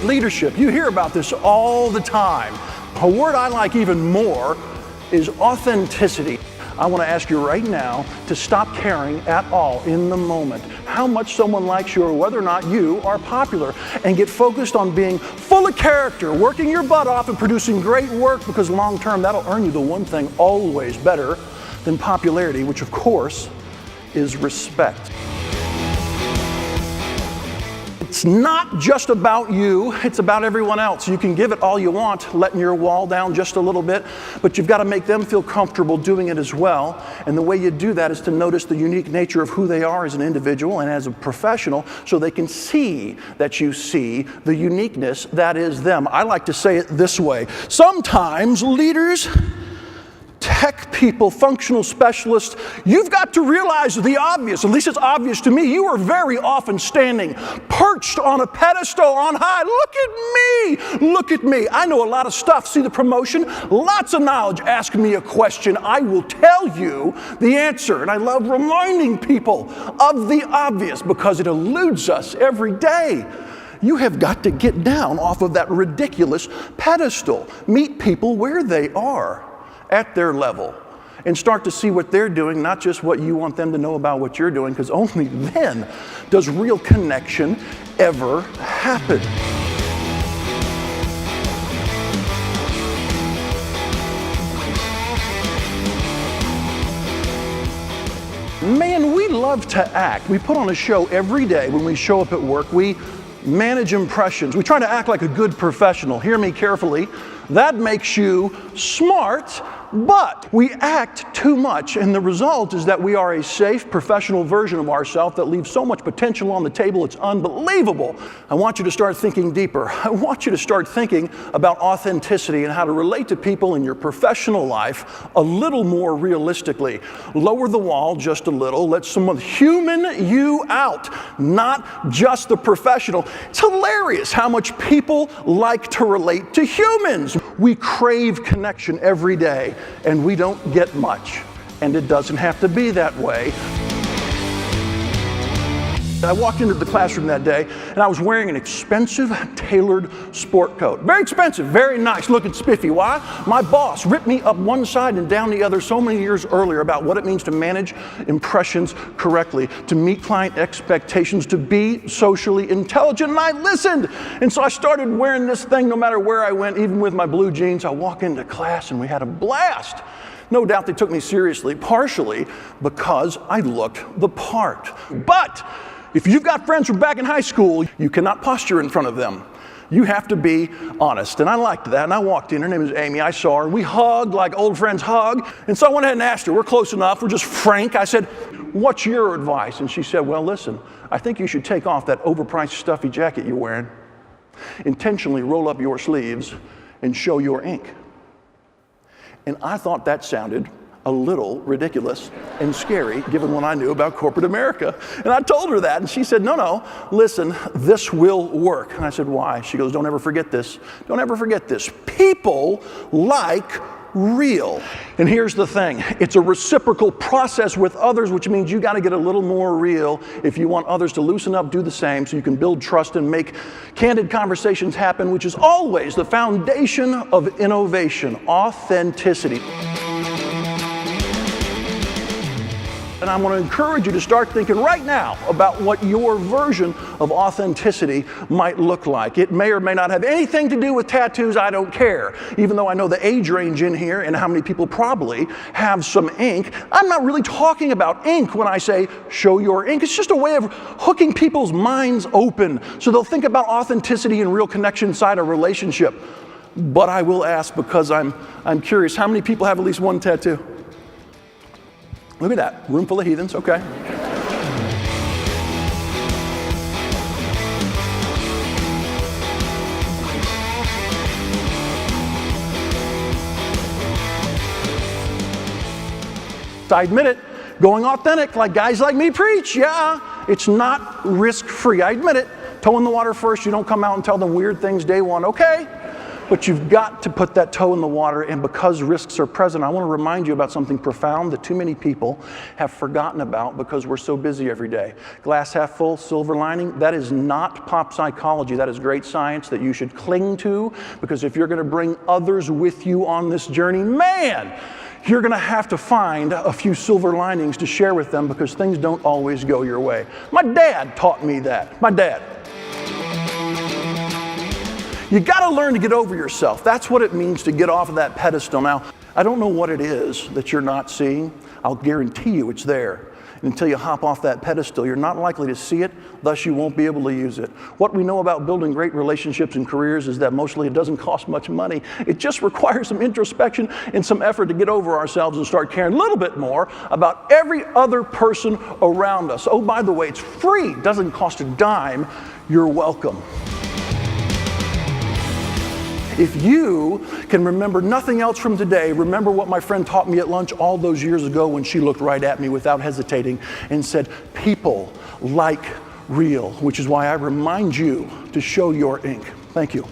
leadership. You hear about this all the time. A word I like even more is authenticity. I want to ask you right now to stop caring at all in the moment how much someone likes you or whether or not you are popular, and get focused on being full of character, working your butt off and producing great work, because long term that'll earn you the one thing always better than popularity, which of course is respect. It's not just about you, it's about everyone else. You can give it all you want, letting your wall down just a little bit, but you've got to make them feel comfortable doing it as well. And the way you do that is to notice the unique nature of who they are as an individual and as a professional, so they can see that you see the uniqueness that is them. I like to say it this way: sometimes leaders, tech people, functional specialists, you've got to realize the obvious. At least it's obvious to me. You are very often standing perched on a pedestal on high. Look at me, look at me. I know a lot of stuff. See the promotion? Lots of knowledge. Ask me a question, I will tell you the answer. And I love reminding people of the obvious because it eludes us every day. You have got to get down off of that ridiculous pedestal. Meet people where they are, at their level, and start to see what they're doing, not just what you want them to know about what you're doing, because only then does real connection ever happen. Man, we love to act. We put on a show every day when we show up at work. We manage impressions. We try to act like a good professional. Hear me carefully. That makes you smart, but we act too much, and the result is that we are a safe, professional version of ourselves that leaves so much potential on the table, it's unbelievable. I want you to start thinking deeper. I want you to start thinking about authenticity and how to relate to people in your professional life a little more realistically. Lower the wall just a little. Let someone human you out, not just the professional. It's hilarious how much people like to relate to humans. We crave connection every day, and we don't get much. And it doesn't have to be that way. I walked into the classroom that day, and I was wearing an expensive tailored sport coat. Very expensive, very nice, looking spiffy. Why? My boss ripped me up one side and down the other so many years earlier about what it means to manage impressions correctly, to meet client expectations, to be socially intelligent, and I listened. And so I started wearing this thing no matter where I went, even with my blue jeans. I walk into class, and we had a blast. No doubt they took me seriously, partially because I looked the part. But if you've got friends from back in high school, you cannot posture in front of them. You have to be honest. And I liked that. And I walked in. Her name was Amy. I saw her. We hugged like old friends hug. And so I went ahead and asked her. We're close enough. We're just frank. I said, "What's your advice?" And she said, "Well, listen, I think you should take off that overpriced stuffy jacket you're wearing. Intentionally roll up your sleeves and show your ink." And I thought that sounded a little ridiculous and scary given what I knew about corporate America. And I told her that, and she said, no, listen, this will work. And I said, why? She goes, don't ever forget this. Don't ever forget this. People like real. And here's the thing. It's a reciprocal process with others, which means you got to get a little more real if you want others to loosen up, do the same, so you can build trust and make candid conversations happen, which is always the foundation of innovation, authenticity. And I want to encourage you to start thinking right now about what your version of authenticity might look like. It may or may not have anything to do with tattoos. I don't care. Even though I know the age range in here and how many people probably have some ink, I'm not really talking about ink when I say show your ink. It's just a way of hooking people's minds open so they'll think about authenticity and real connection inside a relationship. But I will ask, because I'm curious, how many people have at least one tattoo? Look at that, room full of heathens, okay. I admit it, going authentic like guys like me preach, yeah, it's not risk-free. I admit it, toe in the water first, you don't come out and tell them weird things day one, okay. But you've got to put that toe in the water, and because risks are present, I want to remind you about something profound that too many people have forgotten about because we're so busy every day. Glass half full, silver lining, that is not pop psychology. That is great science that you should cling to, because if you're going to bring others with you on this journey, man, you're going to have to find a few silver linings to share with them, because things don't always go your way. My dad taught me that. My dad. You got to learn to get over yourself. That's what it means to get off of that pedestal. Now, I don't know what it is that you're not seeing. I'll guarantee you it's there. Until you hop off that pedestal, you're not likely to see it, thus you won't be able to use it. What we know about building great relationships and careers is that mostly it doesn't cost much money. It just requires some introspection and some effort to get over ourselves and start caring a little bit more about every other person around us. Oh, by the way, it's free. It doesn't cost a dime. You're welcome. If you can remember nothing else from today, remember what my friend taught me at lunch all those years ago when she looked right at me without hesitating and said, people like real, which is why I remind you to show your ink. Thank you.